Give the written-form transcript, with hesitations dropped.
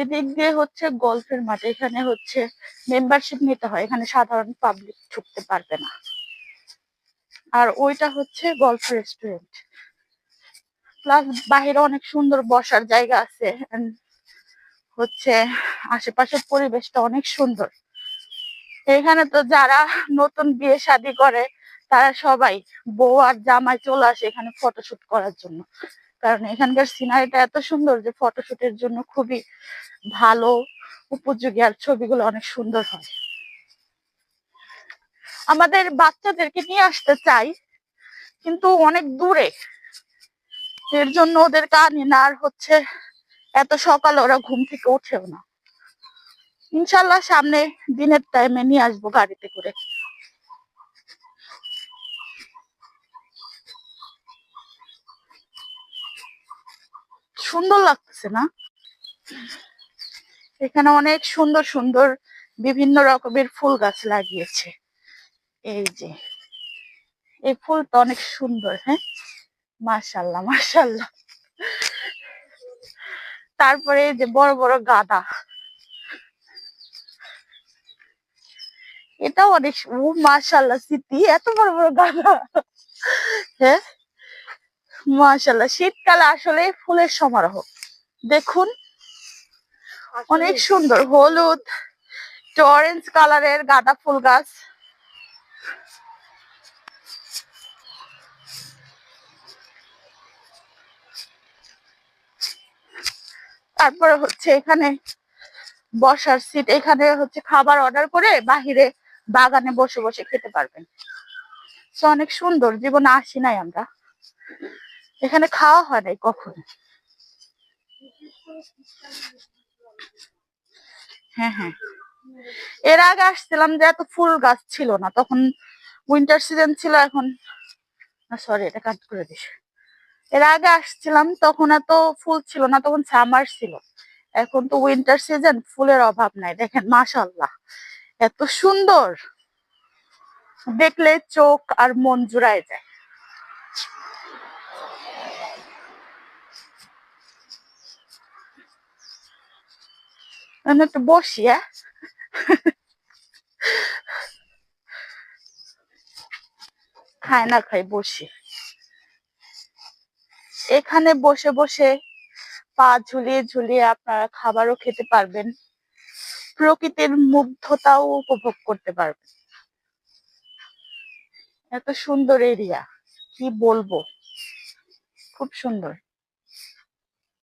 এদিক দিয়ে হচ্ছে গল্ফের মাঠ, এখানে হচ্ছে মেম্বারশিপ নিতে হয়, এখানে সাধারণ পাবলিক ঢুকতে পারবে না। আর ওইটা হচ্ছে গল্ফ রেস্টুরেন্ট, প্লাস বাহিরে অনেক সুন্দর বসার জায়গা আছে, হচ্ছে আশেপাশের পরিবেশটা অনেক সুন্দর। এখানে তো যারা নতুন বিয়ে শাদী করে তারা সবাই বউ আর জামাই চলে আসে এখানে ফটোশুট করার জন্য, কারণ এখানকার সিনারিটা এত সুন্দর যে ফটোশুটের জন্য খুবই ভালো উপযোগী, আর ছবিগুলো অনেক সুন্দর হয়। আমাদের বাচ্চাদেরকে নিয়ে আসতে চাই কিন্তু অনেক দূরে, এর জন্য ওদেরকে আনি না। আর হচ্ছে এত সকালে ওরা ঘুম থেকে উঠেও না। ইনশাল্লাহ সামনে দিনের টাইমে নিয়ে আসবো গাড়িতে করে। সুন্দর লাগতেছে না? এখানে অনেক সুন্দর সুন্দর বিভিন্ন রকমের ফুল গাছ লাগিয়েছে। এই যে এই ফুলটা অনেক সুন্দর। হ্যাঁ, মাশাআল্লাহ মাশাআল্লাহ। তারপরে এই যে বড় বড় গাঁদা, এটাও অনেক। ও মাশাআল্লাহ, স্মৃতি এত বড় বড় গাঁদা। হ্যাঁ মাশাআল্লাহ, শীতকালে আসলে ফুলের সমারোহ। দেখুন অনেক সুন্দর হলুদ অরেঞ্জ কালারের গাঁদা ফুল গাছ। তারপরে হচ্ছে এখানে বসার সিট, এখানে হচ্ছে খাবার অর্ডার করে বাহিরে বাগানে বসে বসে খেতে পারবেন। অনেক সুন্দর, জীবনে আসি নাই আমরা, এখানে খাওয়া হয় নাই কখনো। হ্যাঁ হ্যাঁ, এর আগে আসছিলাম যে এত ফুল গাছ ছিল না, তখন উইন্টার সিজন ছিল। এখন সরি, এটা কাট করে দিস। এর আগে আসছিলাম তখন এত ফুল ছিল না, তখন সামার ছিল। এখন তো উইন্টার সিজন, ফুলের অভাব নাই। দেখেন মাশাআল্লাহ, এত সুন্দর, দেখলে চোখ আর মন জুড়ায় যায়। আমি একটু বসি। খাই না খাই বসি, এখানে বসে বসে পা ঝুলিয়ে ঝুলিয়ে আপনারা খাবারও খেতে পারবেন, প্রকৃতির মুগ্ধতাও উপভোগ করতে পারবেন। এত সুন্দর এরিয়া, কি বলবো, খুব সুন্দর।